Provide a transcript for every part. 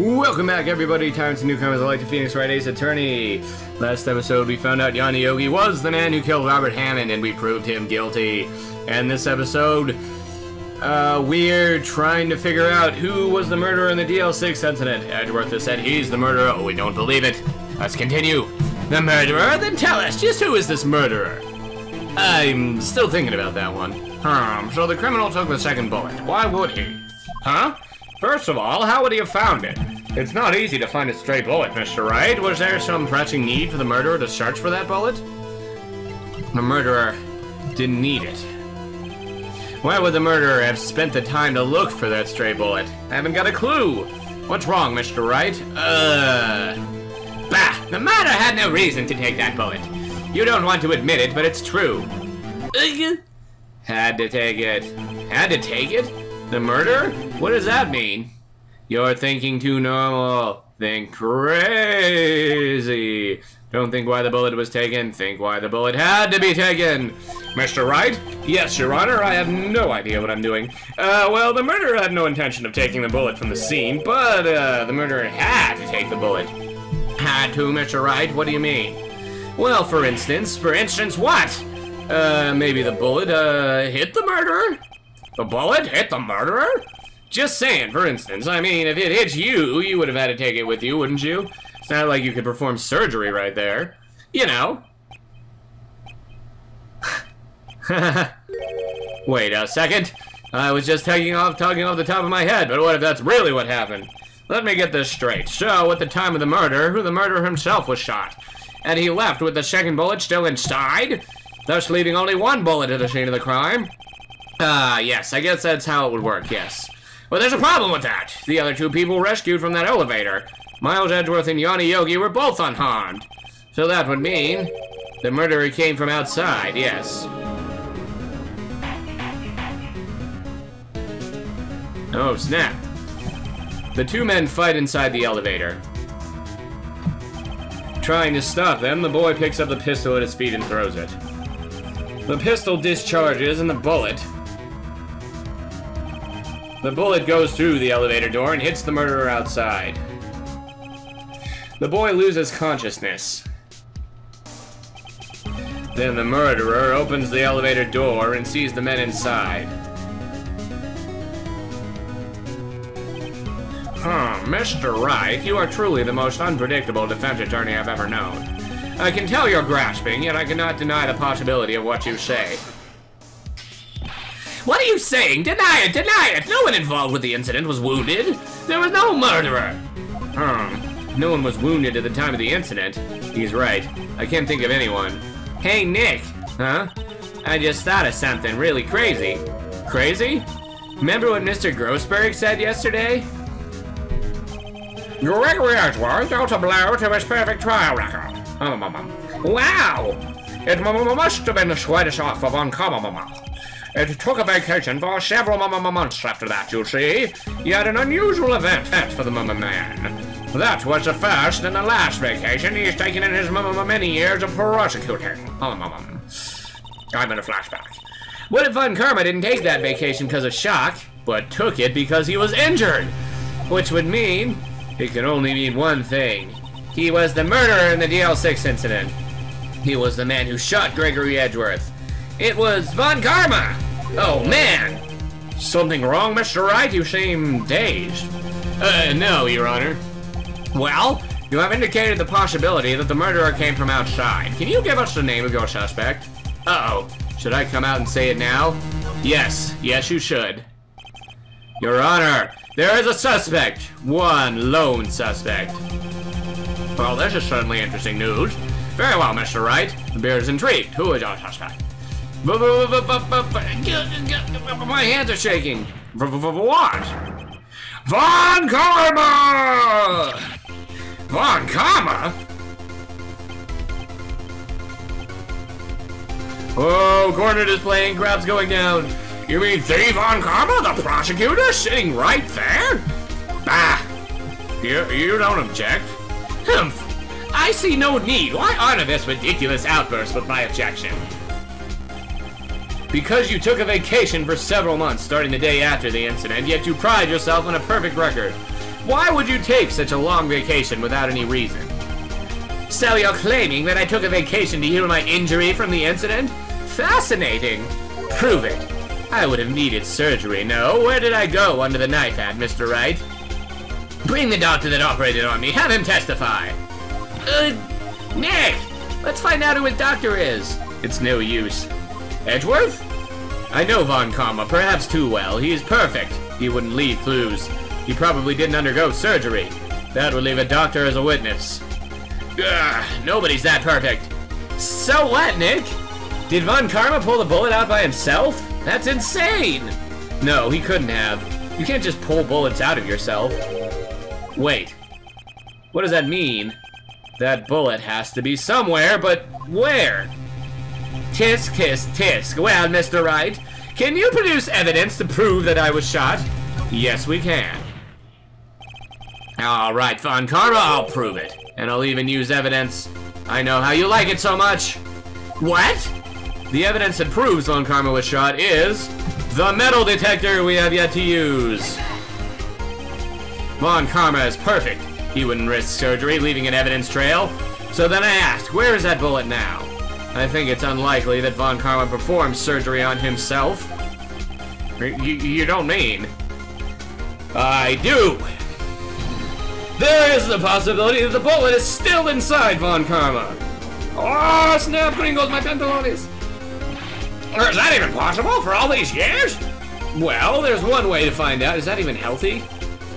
Welcome back, everybody. Tyrants and newcomers alike to Phoenix Wright, Ace Attorney. Last episode, we found out Yanni Yogi was the man who killed Robert Hammond, and we proved him guilty. And this episode, we're trying to figure out who was the murderer in the DL6 incident. Edgeworth has said he's the murderer. Oh, we don't believe it. Let's continue. The murderer? Then tell us, just who is this murderer? I'm still thinking about that one. So the criminal took the second bullet. Why would he? Huh? First of all, how would he have found it? It's not easy to find a stray bullet, Mr. Wright. Was there some pressing need for the murderer to search for that bullet? The murderer didn't need it. Why would the murderer have spent the time to look for that stray bullet? I haven't got a clue. What's wrong, Mr. Wright? Bah! The murderer had no reason to take that bullet. You don't want to admit it, but it's true. Had to take it. Had to take it? The murder? What does that mean? You're thinking too normal. Think crazy. Don't think why the bullet was taken. Think why the bullet had to be taken. Mr. Wright? Yes, Your Honor. I have no idea what I'm doing. Well, the murderer had no intention of taking the bullet from the scene, but, the murderer had to take the bullet. Had to, Mr. Wright? What do you mean? Well, for instance, what? Maybe the bullet, hit the murderer? The bullet hit the murderer? Just saying, for instance. I mean, if it hit you, you would have had to take it with you, wouldn't you? It's not like you could perform surgery right there. You know. Wait a second. I was just talking off the top of my head, but what if that's really what happened? Let me get this straight. So, at the time of the murder, the murderer himself was shot. And he left with the second bullet still inside, thus leaving only one bullet at the scene of the crime. Yes, I guess that's how it would work, yes. But there's a problem with that. The other two people rescued from that elevator, Miles Edgeworth and Yanni Yogi, were both unharmed. So that would mean the murderer came from outside, yes. Oh, snap. The two men fight inside the elevator. Trying to stop them, the boy picks up the pistol at his feet and throws it. The pistol discharges and the bullet goes through the elevator door and hits the murderer outside. The boy loses consciousness. Then the murderer opens the elevator door and sees the men inside. Mr. Wright, you are truly the most unpredictable defense attorney I've ever known. I can tell you're grasping, yet I cannot deny the possibility of what you say. What are you saying? Deny it! Deny it! No one involved with the incident was wounded. There was no murderer. No one was wounded at the time of the incident. He's right. I can't think of anyone. Hey, Nick. Huh? I just thought of something really crazy. Crazy? Remember what Mr. Grossberg said yesterday? Gregory Edgeworth dealt a blow to his perfect trial record. Wow! It must have been the slightest off of uncommon. It took a vacation for several months after that, you see. He had an unusual event for the man. That was the first and the last vacation he's taken in his many years of prosecuting. I'm in a flashback. What if Von Karma didn't take that vacation because of shock, but took it because he was injured? Which would mean, it can only mean one thing. He was the murderer in the DL6 incident. He was the man who shot Gregory Edgeworth. It was Von Karma! Oh, man! Something wrong, Mr. Wright? You seem dazed. No, Your Honor. Well, you have indicated the possibility that the murderer came from outside. Can you give us the name of your suspect? Uh-oh. Should I come out and say it now? Yes. Yes, you should. Your Honor, there is a suspect. One lone suspect. Well, this is certainly interesting news. Very well, Mr. Wright. The bear is intrigued. Who is our suspect? My hands are shaking. What? Von Karma! Von Karma? Oh, corner displaying, crowd's going down. You mean the Von Karma, the prosecutor, sitting right there? Bah! You don't object? Humph! I see no need. Why honor this ridiculous outburst with my objection? Because you took a vacation for several months starting the day after the incident, yet you pride yourself on a perfect record. Why would you take such a long vacation without any reason? So you're claiming that I took a vacation to heal my injury from the incident? Fascinating. Prove it. I would have needed surgery, no? Where did I go under the knife at, Mr. Wright? Bring the doctor that operated on me. Have him testify. Nick! Let's find out who his doctor is. It's no use. Edgeworth? I know Von Karma, perhaps too well. He is perfect. He wouldn't leave clues. He probably didn't undergo surgery. That would leave a doctor as a witness. Ugh, nobody's that perfect. So what, Nick? Did Von Karma pull the bullet out by himself? That's insane! No, he couldn't have. You can't just pull bullets out of yourself. Wait. What does that mean? That bullet has to be somewhere, but where? Tisk, tisk, tisk. Well, Mr. Wright, can you produce evidence to prove that I was shot? Yes, we can. All right, Von Karma, I'll prove it. And I'll even use evidence. I know how you like it so much. What? The evidence that proves Von Karma was shot is the metal detector we have yet to use. Von Karma is perfect. He wouldn't risk surgery, leaving an evidence trail. So then I asked, where is that bullet now? I think it's unlikely that Von Karma performed surgery on himself. You don't mean? I do. There is the possibility that the bullet is still inside Von Karma. Oh, snap, gringos, my pantalones. Or is that even possible for all these years? Well, there's one way to find out. Is that even healthy?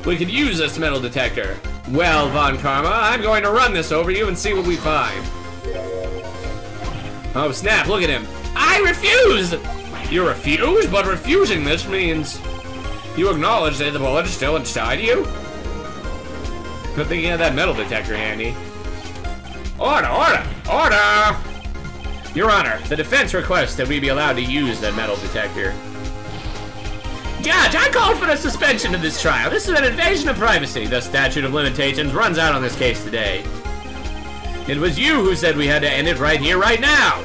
We could use this metal detector. Well, Von Karma, I'm going to run this over you and see what we find. Oh, snap, look at him. I refuse! You refuse? But refusing this means you acknowledge that the bullet is still inside you? Good thing you had that metal detector handy. Order, order, order! Your Honor, the defense requests that we be allowed to use that metal detector. Judge, I called for the suspension of this trial. This is an invasion of privacy. The statute of limitations runs out on this case today. It was you who said we had to end it right here, right now.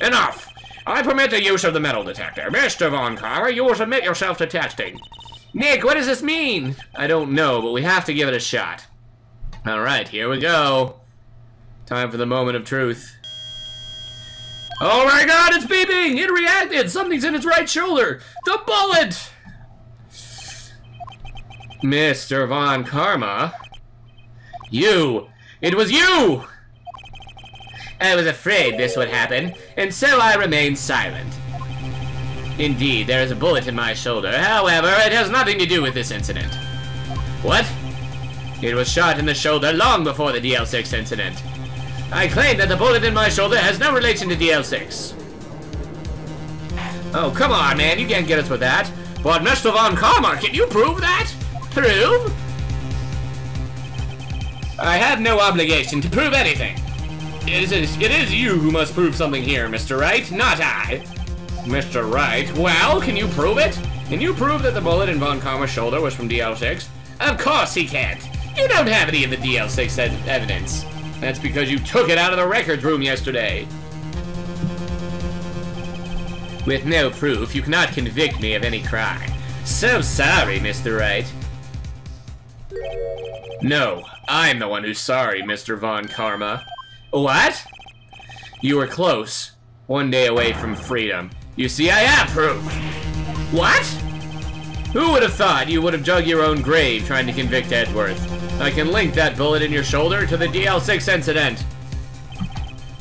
Enough. I permit the use of the metal detector. Mr. Von Karma, you will submit yourself to testing. Nick, what does this mean? I don't know, but we have to give it a shot. All right, here we go. Time for the moment of truth. Oh my God, it's beeping! It reacted! Something's in its right shoulder! The bullet! Mr. Von Karma? You! It was you! I was afraid this would happen, and so I remained silent. Indeed, there is a bullet in my shoulder. However, it has nothing to do with this incident. What? It was shot in the shoulder long before the DL6 incident. I claim that the bullet in my shoulder has no relation to DL6. Oh, come on, man. You can't get us with that. But Mr. Von Karma, can you prove that? Prove? I have no obligation to prove anything. It is you who must prove something here, Mr. Wright, not I. Mr. Wright, well, can you prove it? Can you prove that the bullet in Von Karma's shoulder was from DL6? Of course he can't. You don't have any of the DL6 evidence. That's because you took it out of the records room yesterday. With no proof, you cannot convict me of any crime. So sorry, Mr. Wright. No, I'm the one who's sorry, Mr. Von Karma. What? You were close. One day away from freedom. You see, I have proof. What? Who would have thought you would have dug your own grave trying to convict Edgeworth? I can link that bullet in your shoulder to the DL6 incident.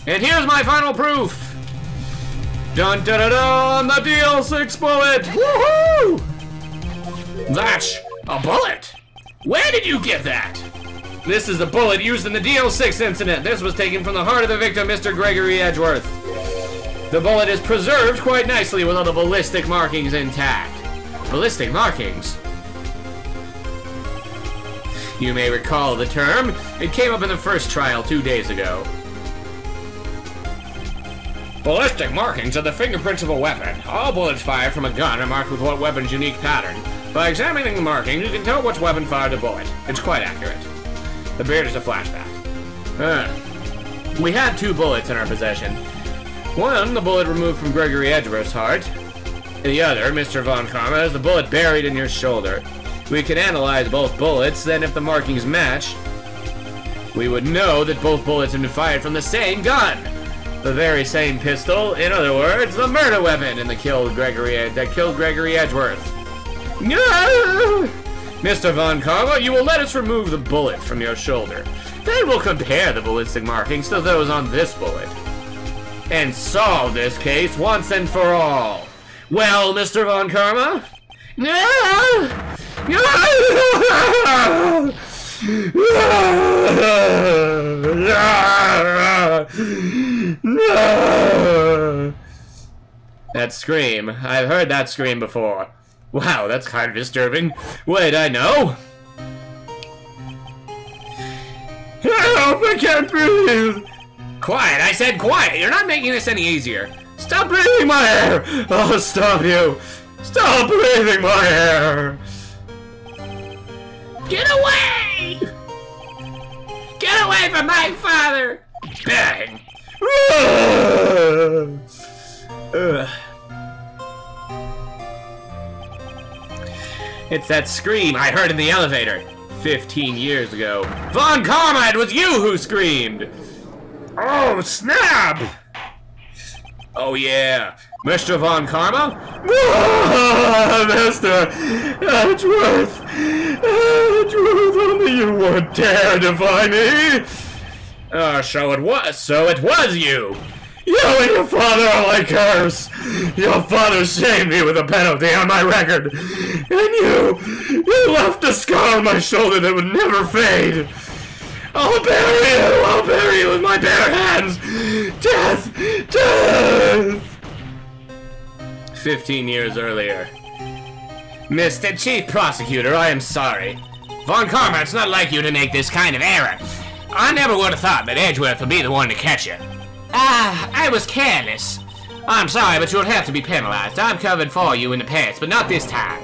And here's my final proof. Dun dun dun dun, the DL6 bullet! Woohoo! That's a bullet! Where did you get that? This is the bullet used in the DL6 incident. This was taken from the heart of the victim, Mr. Gregory Edgeworth. The bullet is preserved quite nicely with all the ballistic markings intact. Ballistic markings? You may recall the term. It came up in the first trial 2 days ago. Ballistic markings are the fingerprints of a weapon. All bullets fired from a gun are marked with what weapon's unique pattern. By examining the markings, you can tell which weapon fired the bullet. It's quite accurate. The beard is a flashback. We had 2 bullets in our possession. One, the bullet removed from Gregory Edgeworth's heart, The other, Mr. Von Karma, has the bullet buried in your shoulder. We can analyze both bullets, then if the markings match, we would know that both bullets have been fired from the same gun. The very same pistol, in other words, the murder weapon that killed Gregory Edgeworth. No! Mr. Von Karma, you will let us remove the bullet from your shoulder. Then we'll compare the ballistic markings to those on this bullet. And solve this case once and for all. Well, Mr. Von Karma? No! No! That scream. I've heard that scream before. Wow, that's kind of disturbing. Wait, I know. Help, I can't breathe. Quiet, I said quiet. You're not making this any easier. Stop breathing my air. I'll stop you. Stop breathing my air. Get away! Get away from my father! Bang! It's that scream I heard in the elevator 15 years ago. Von Karma, it was you who screamed! Oh, snap! Oh yeah, Mr. Von Karma? Mr. Edgeworth! Edgeworth, only you would dare defy me! So it was you! You and your father are like curse! Your father shamed me with a penalty on my record! And you left a scar on my shoulder that would never fade! I'll bury you with my bare hands! Death! Death! 15 years earlier. Mr. Chief Prosecutor, I am sorry. Von Karma, it's not like you to make this kind of error. I never would have thought that Edgeworth would be the one to catch you. I was careless. I'm sorry, but you'll have to be penalized. I've covered for you in the past, but not this time.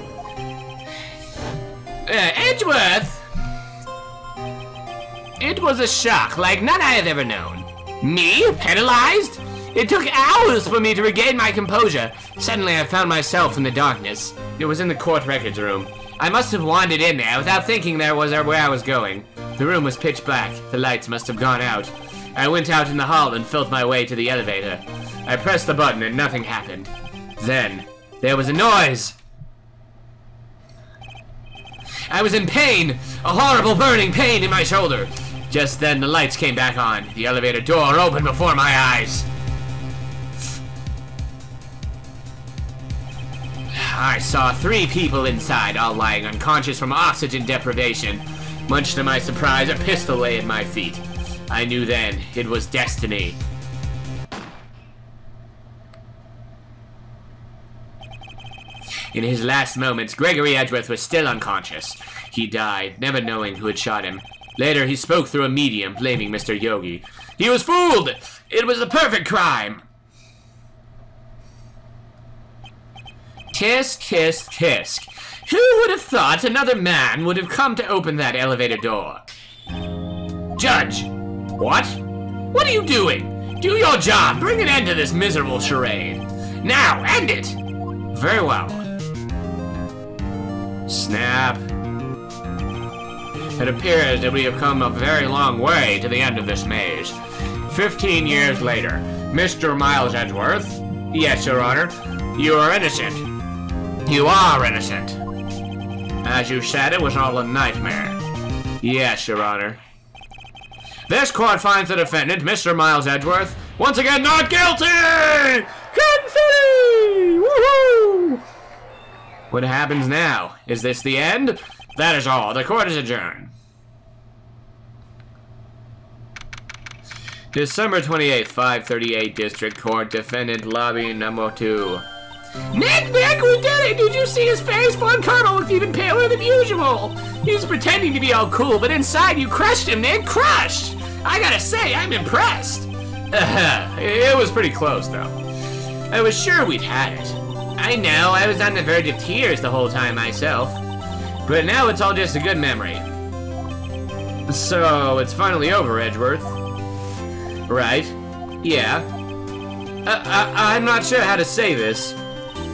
Edgeworth! It was a shock like none I have ever known. Me? Penalized? It took hours for me to regain my composure. Suddenly I found myself in the darkness. It was in the court records room. I must have wandered in there without thinking there was where I was going. The room was pitch black. The lights must have gone out. I went out in the hall and felt my way to the elevator. I pressed the button and nothing happened. Then, there was a noise. I was in pain, a horrible burning pain in my shoulder. Just then the lights came back on. The elevator door opened before my eyes. I saw 3 people inside, all lying unconscious from oxygen deprivation. Much to my surprise, a pistol lay at my feet. I knew then it was destiny. In his last moments, Gregory Edgeworth was still unconscious. He died, never knowing who had shot him. Later, he spoke through a medium, blaming Mr. Yogi. He was fooled! It was the perfect crime! Tisk, tisk, tisk. Who would have thought another man would have come to open that elevator door? Judge! What? What are you doing? Do your job! Bring an end to this miserable charade! Now, end it! Very well. Snap. It appears that we have come a very long way to the end of this maze. 15 years later, Mr. Miles Edgeworth. Yes, Your Honor. You are innocent. You are innocent. As you said, it was all a nightmare. Yes, Your Honor. This court finds the defendant, Mr. Miles Edgeworth, once again not guilty! Confetti! Woohoo! What happens now? Is this the end? That is all. The court is adjourned. December 28th, 538 District Court, Defendant Lobby Number 2. Nick, we did it! Did you see his face? Von Karma looked even paler than usual. He was pretending to be all cool, but inside you crushed him, Nick. Crushed! I gotta say, I'm impressed. It was pretty close, though. I was sure we'd had it. I know, I was on the verge of tears the whole time myself. But now it's all just a good memory. So, it's finally over, Edgeworth. Right? Yeah. I'm not sure how to say this.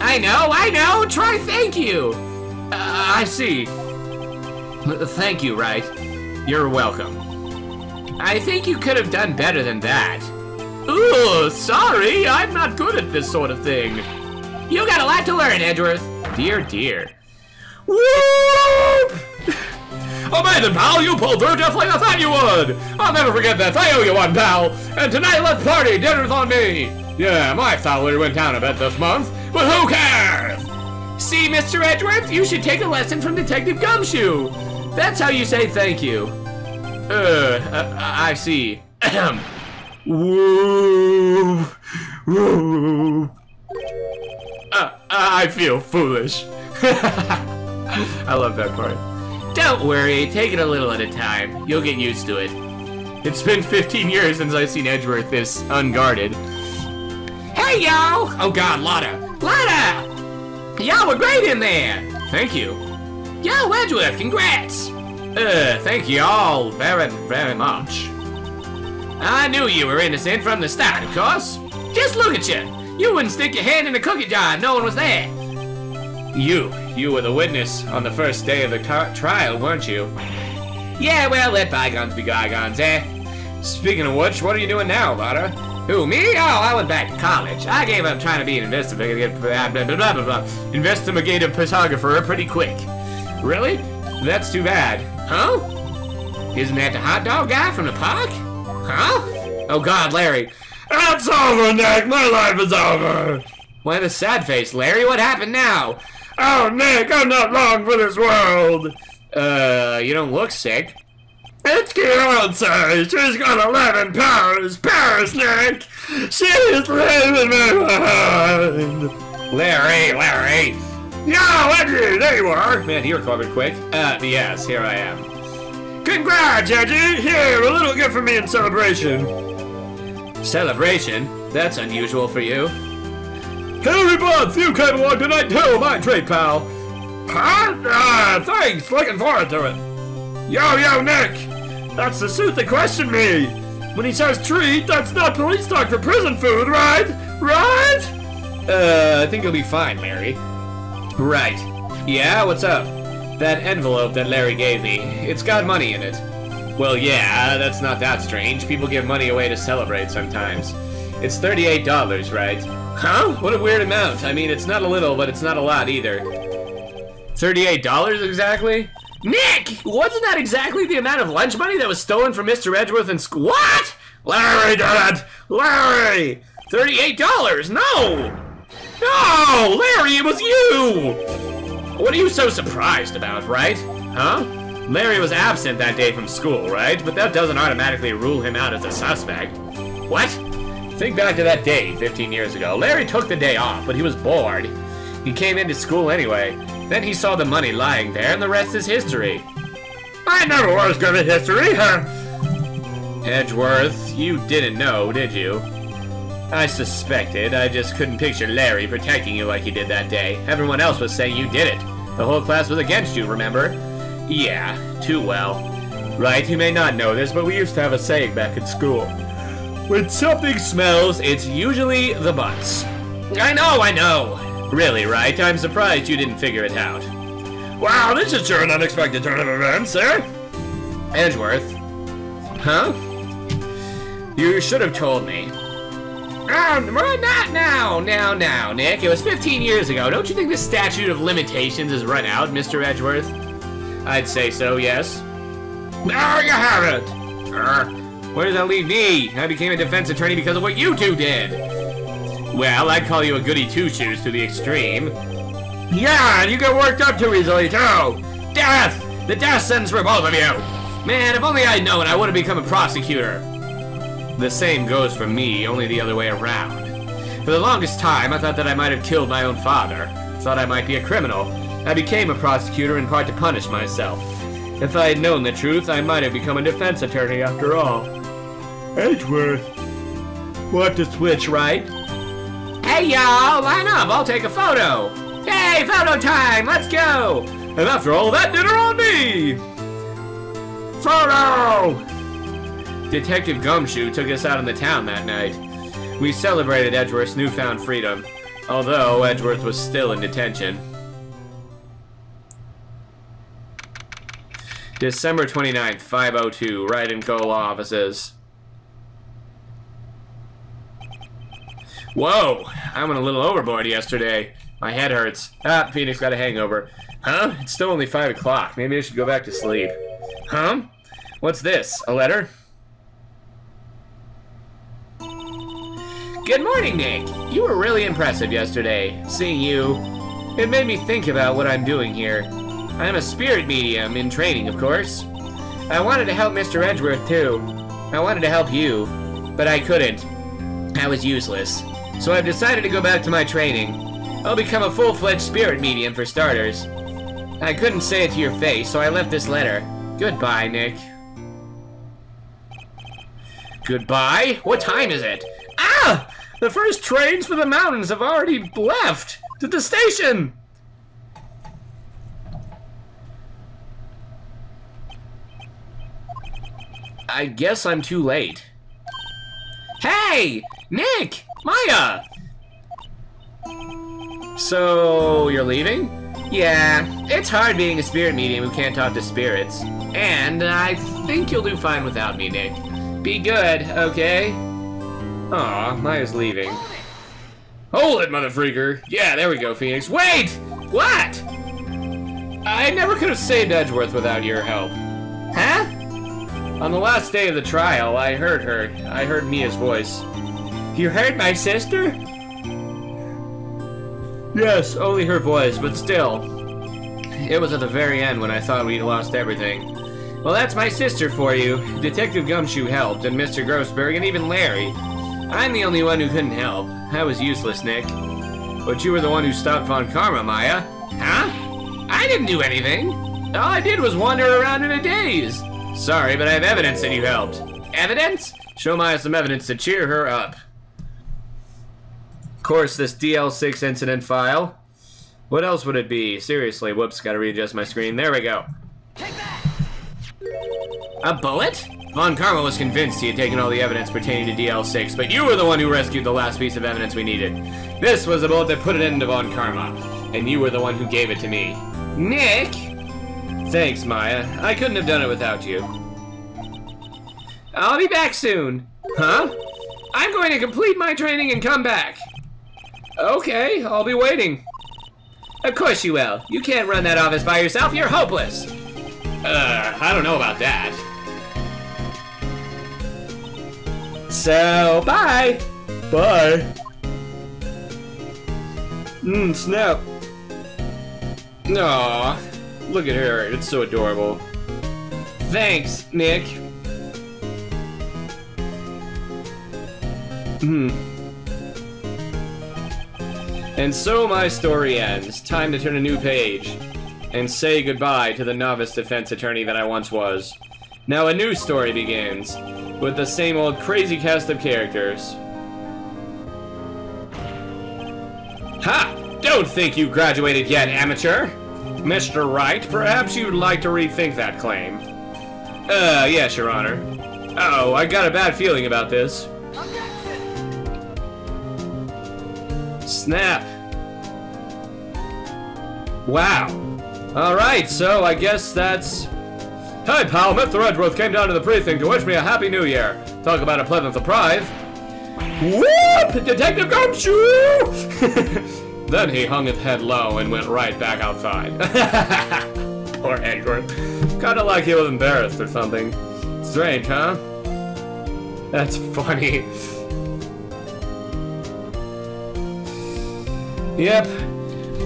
I know, try thank you. I see. Thank you, Wright. You're welcome. I think you could have done better than that. Ooh, sorry, I'm not good at this sort of thing. You got a lot to learn, Edgeworth. Dear, dear. Whoop! Amazing, pal, you pulled through just like I thought you would. I'll never forget this, I owe you one, pal. And tonight, let's party, dinner's on me. Yeah, my salary went down a bit this month, but who cares? See, Mr. Edgeworth, you should take a lesson from Detective Gumshoe. That's how you say thank you. I see. Woo! Woo! I feel foolish. I love that part. Don't worry, take it a little at a time. You'll get used to it. It's been 15 years since I've seen Edgeworth this unguarded. Hey, y'all! Oh God, Lotta! Lotta! Y'all were great in there! Thank you. Yo, Edgeworth, congrats! Thank you all very, very much. I knew you were innocent from the start, of course. Just look at you. You wouldn't stick your hand in a cookie jar if no one was there. You were the witness on the first day of the trial, weren't you? Yeah, well, let bygones be bygones, eh? Speaking of which, what are you doing now, Lotta? Who, me? Oh, I went back to college. I gave up trying to be an investigative photographer pretty quick. Really? That's too bad. Huh? Isn't that the hot dog guy from the park? Huh? Oh God, Larry. It's over, Nick. My life is over. Why the sad face, Larry? What happened now? Oh, Nick, I'm not long for this world. You don't look sick. It's Beyonce. She's gonna live in Paris. Paris, Nick. She's leaving me behind. Larry. Yo, Edgy, there you are. Man, you recovered quick. Yes, here I am. Congrats, Edgy. Here, a little gift for me in celebration. Celebration? That's unusual for you. Harry Butts, you came along tonight too, my treat, pal. Huh? Thanks. Looking forward to it. Yo, Nick. That's the suit that questioned me. When he says treat, that's not police talk for prison food, right? Right? I think you'll be fine, Larry. Right. Yeah, what's up? That envelope that Larry gave me, it's got money in it. Well, yeah, that's not that strange. People give money away to celebrate sometimes. It's $38, right? Huh? What a weird amount. I mean, it's not a little, but it's not a lot either. $38 exactly? Nick! Wasn't that exactly the amount of lunch money that was stolen from Mr. Edgeworth in school? What? Larry did it! Larry! $38! No! No! Larry, it was you! What are you so surprised about, right? Huh? Larry was absent that day from school, right? But that doesn't automatically rule him out as a suspect. What? Think back to that day 15 years ago. Larry took the day off, but he was bored. He came into school anyway. Then he saw the money lying there, and the rest is history. I never was good at history, huh? Edgeworth, you didn't know, did you? I suspected. I just couldn't picture Larry protecting you like he did that day. Everyone else was saying you did it. The whole class was against you, remember? Yeah, too well. Right, you may not know this, but we used to have a saying back at school. When something smells, it's usually the butts. I know! Really, right? I'm surprised you didn't figure it out. Wow, this is sure an unexpected turn of events, sir. Edgeworth. Huh? You should have told me. Not now, Nick. It was 15 years ago. Don't you think the statute of limitations has run out, Mr. Edgeworth? I'd say so, yes. There you have it. Where does that leave me? I became a defense attorney because of what you two did. Well, I'd call you a goody two-shoes to the extreme. Yeah, and you get worked up too easily, too. Death! The death sentence for both of you. Man, if only I'd known, I would have become a prosecutor. The same goes for me, only the other way around. For the longest time, I thought that I might have killed my own father. Thought I might be a criminal. I became a prosecutor in part to punish myself. If I had known the truth, I might have become a defense attorney after all. Edgeworth. Want to switch, right? Hey, y'all, line up. I'll take a photo. Hey, photo time. Let's go. And after all that, dinner on me. Photo! Detective Gumshoe took us out in the town that night. We celebrated Edgeworth's newfound freedom. Although Edgeworth was still in detention. December 29th, 5:02, Wright and Co. law offices. Whoa! I went a little overboard yesterday. My head hurts. Ah, Phoenix got a hangover. Huh? It's still only 5 o'clock. Maybe I should go back to sleep. Huh? What's this? A letter? Good morning, Nick. You were really impressive yesterday. Seeing you, it made me think about what I'm doing here. I'm a spirit medium, in training, of course. I wanted to help Mr. Edgeworth, too. I wanted to help you, but I couldn't. I was useless. So I've decided to go back to my training. I'll become a full-fledged spirit medium, for starters. I couldn't say it to your face, so I left this letter. Goodbye, Nick. Goodbye? What time is it? Ah! The first trains for the mountains have already left! To the station! I guess I'm too late. Hey! Nick! Maya! So, you're leaving? Yeah, it's hard being a spirit medium who can't talk to spirits. And I think you'll do fine without me, Nick. Be good, okay? Aw, Maya's leaving. Hold it, mother freaker! Yeah, there we go, Phoenix. Wait! What? I never could have saved Edgeworth without your help. Huh? On the last day of the trial, I heard her. I heard Mia's voice. You heard my sister? Yes, only her voice, but still. It was at the very end when I thought we'd lost everything. Well, that's my sister for you. Detective Gumshoe helped, and Mr. Grossberg, and even Larry. I'm the only one who couldn't help. I was useless, Nick. But you were the one who stopped Von Karma, Maya. Huh? I didn't do anything. All I did was wander around in a daze. Sorry, but I have evidence that you helped. Evidence? Show Maya some evidence to cheer her up. Of course, this DL6 incident file. What else would it be? Seriously, whoops, gotta readjust my screen. There we go. Take that! A bullet? Von Karma was convinced he had taken all the evidence pertaining to DL6, but you were the one who rescued the last piece of evidence we needed. This was the bullet that put an end to Von Karma, and you were the one who gave it to me. Nick? Thanks, Maya. I couldn't have done it without you. I'll be back soon. Huh? I'm going to complete my training and come back. Okay, I'll be waiting. Of course you will. You can't run that office by yourself. You're hopeless. I don't know about that. So, bye. Bye. Snap. Aww. Look at her. It's so adorable. Thanks, Nick. And so my story ends. Time to turn a new page and say goodbye to the novice defense attorney that I once was. Now a new story begins with the same old crazy cast of characters. Ha! Don't think you graduated yet, amateur! Mr. Wright, perhaps you'd like to rethink that claim. Yes, Your Honor. Uh-oh, I got a bad feeling about this. Snap. Wow. Alright, so I guess that's... Hi, pal. Mr. Edgeworth came down to the precinct to wish me a happy new year. Talk about a pleasant surprise. Whoop! Detective Gumshoe! Then he hung his head low and went right back outside. Poor Edgeworth. Kinda like he was embarrassed or something. Strange, huh? That's funny. Yep.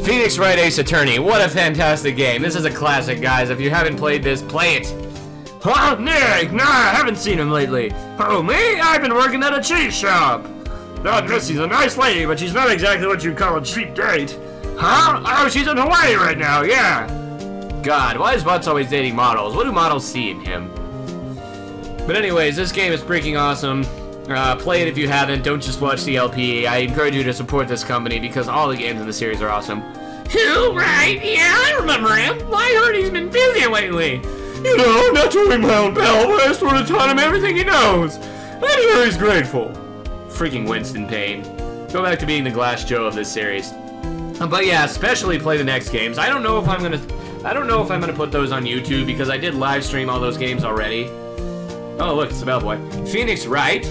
Phoenix Wright Ace Attorney. What a fantastic game. This is a classic, guys. If you haven't played this, play it. Huh? Nick? Nah, I haven't seen him lately. Oh, me? I've been working at a cheese shop. That Missy's a nice lady, but she's not exactly what you'd call a cheap date. Huh? Oh, she's in Hawaii right now, yeah. God, why is Butts always dating models? What do models see in him? But anyways, this game is freaking awesome. Play it if you haven't. Don't just watch the LP. I encourage you to support this company because all the games in the series are awesome. Who? Right? Yeah, I remember him. I heard he's been busy lately. You know, not to ring my own bell, but I sort of taught him everything he knows. I'm very grateful. Freaking Winston Payne. Go back to being the Glass Joe of this series. But yeah, especially play the next games. I don't know if I'm gonna put those on YouTube because I did live stream all those games already. Oh look, it's the bellboy. Phoenix Wright?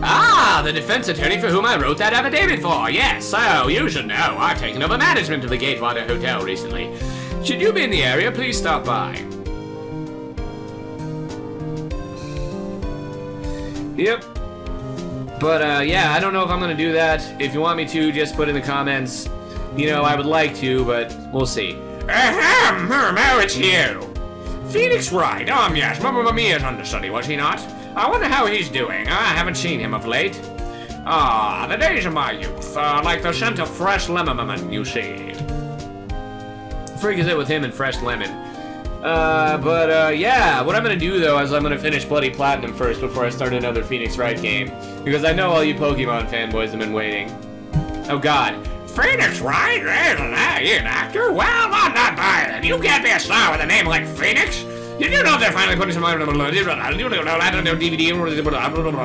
Ah, the defense attorney for whom I wrote that affidavit for. Yes, so you should know. I've taken over management of the Gatewater Hotel recently. Should you be in the area, please stop by. Yep. But, yeah, I don't know if I'm gonna do that. If you want me to, just put in the comments. You know, I would like to, but we'll see. Oh, it's you. Phoenix Wright. Yes, Mamma Mia's understudy, was he not? I wonder how he's doing. I haven't seen him of late. Ah, the days of my youth. Like the scent of fresh lemon, you see. Freak is it with him and fresh lemon. Yeah, what I'm gonna do though is I'm gonna finish Bloody Platinum first before I start another Phoenix Wright game. Because I know all you Pokemon fanboys have been waiting. Oh god. Phoenix Wright? You an actor? Well, I'm not buying it. You can't be a star with a name like Phoenix. Did you know they're finally putting some DVD?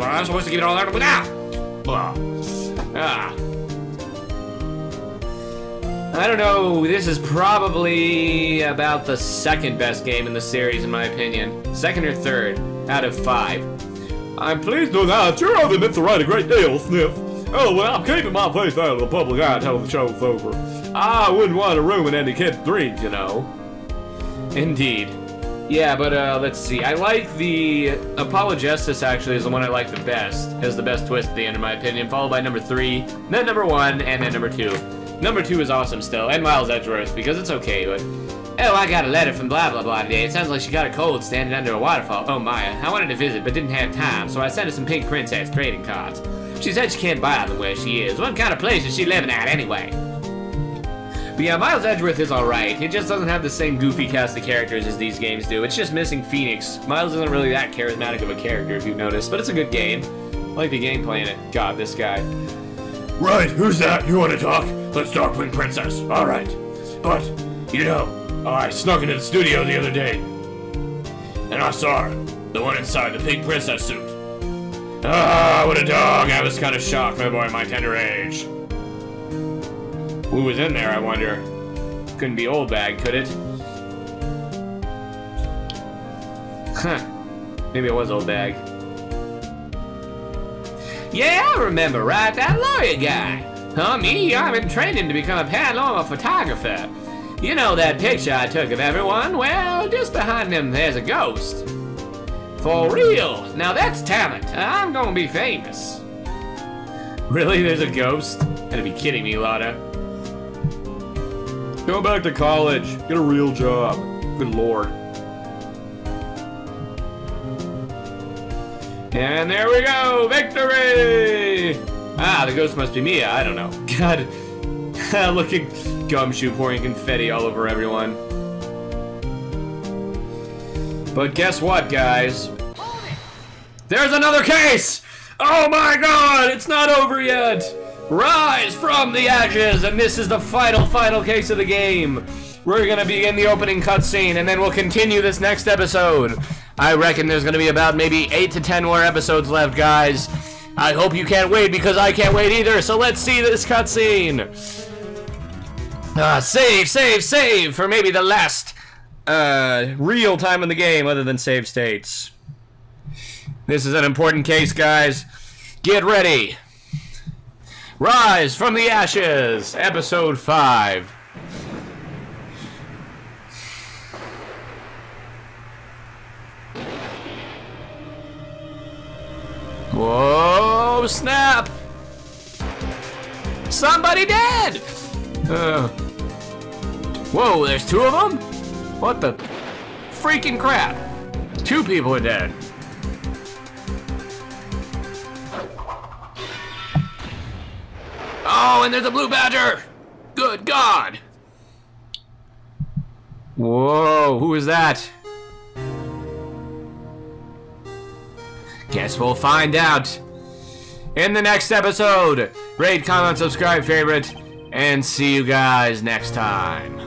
I'm supposed to keep it all out without. I don't know, this is probably about the second best game in the series in my opinion. Second or third out of 5. I'm pleased to announce you're on the myth to write a great deal, Sniff. Oh, well, I'm keeping my face out of the public eye until the show's over. I wouldn't want to ruin any kid's dreams, you know. Indeed. Yeah, but let's see. I like the Apologistus actually is the one I like the best. Has the best twist at the end in my opinion, followed by number 3, then number 1, and then number 2. Number 2 is awesome still, and Miles Edgeworth, because it's okay, but... Oh, I got a letter from blah blah blah today. It sounds like she got a cold standing under a waterfall. Oh, Maya. I wanted to visit, but didn't have time, so I sent her some Pink Princess trading cards. She said she can't buy them where she is. What kind of place is she living at, anyway? But yeah, Miles Edgeworth is alright. It just doesn't have the same goofy cast of characters as these games do. It's just missing Phoenix. Miles isn't really that charismatic of a character, if you've noticed, but it's a good game. I like the gameplay in it. God, this guy. Right, who's that? You want to talk? Let's talk, Pink Princess. Alright. But, you know, I snuck into the studio the other day, and I saw her. The one inside the Pink Princess suit. Ah, what a dog. I was kind of shocked, my boy, at my tender age. Who was in there, I wonder? Couldn't be Old Bag, could it? Huh. Maybe it was Old Bag. Yeah, I remember, right? That lawyer guy. Me, I've been training to become a paranormal photographer. You know that picture I took of everyone? Well, just behind them, there's a ghost. For real. Now that's talent. I'm gonna be famous. Really? There's a ghost? You gotta be kidding me, Lotta. Go back to college. Get a real job. Good lord. And there we go! Victory! Ah, the ghost must be Mia. I don't know. God. Looking Gumshoe pouring confetti all over everyone. But guess what, guys? There's another case! Oh my god! It's not over yet! Rise from the ashes! And this is the final case of the game. We're gonna begin the opening cutscene, and then we'll continue this next episode. I reckon there's gonna be about maybe 8 to 10 more episodes left, guys. I hope you can't wait, because I can't wait either, so let's see this cutscene. Save for maybe the last real time in the game other than save states. This is an important case, guys. Get ready. Rise from the ashes, episode 5. Whoa, snap! Somebody dead! Whoa, there's 2 of them? What the freaking crap? 2 people are dead. Oh, and there's a blue badger! Good God! Whoa, who is that? Guess we'll find out in the next episode. Rate, comment, subscribe, favorite, and see you guys next time.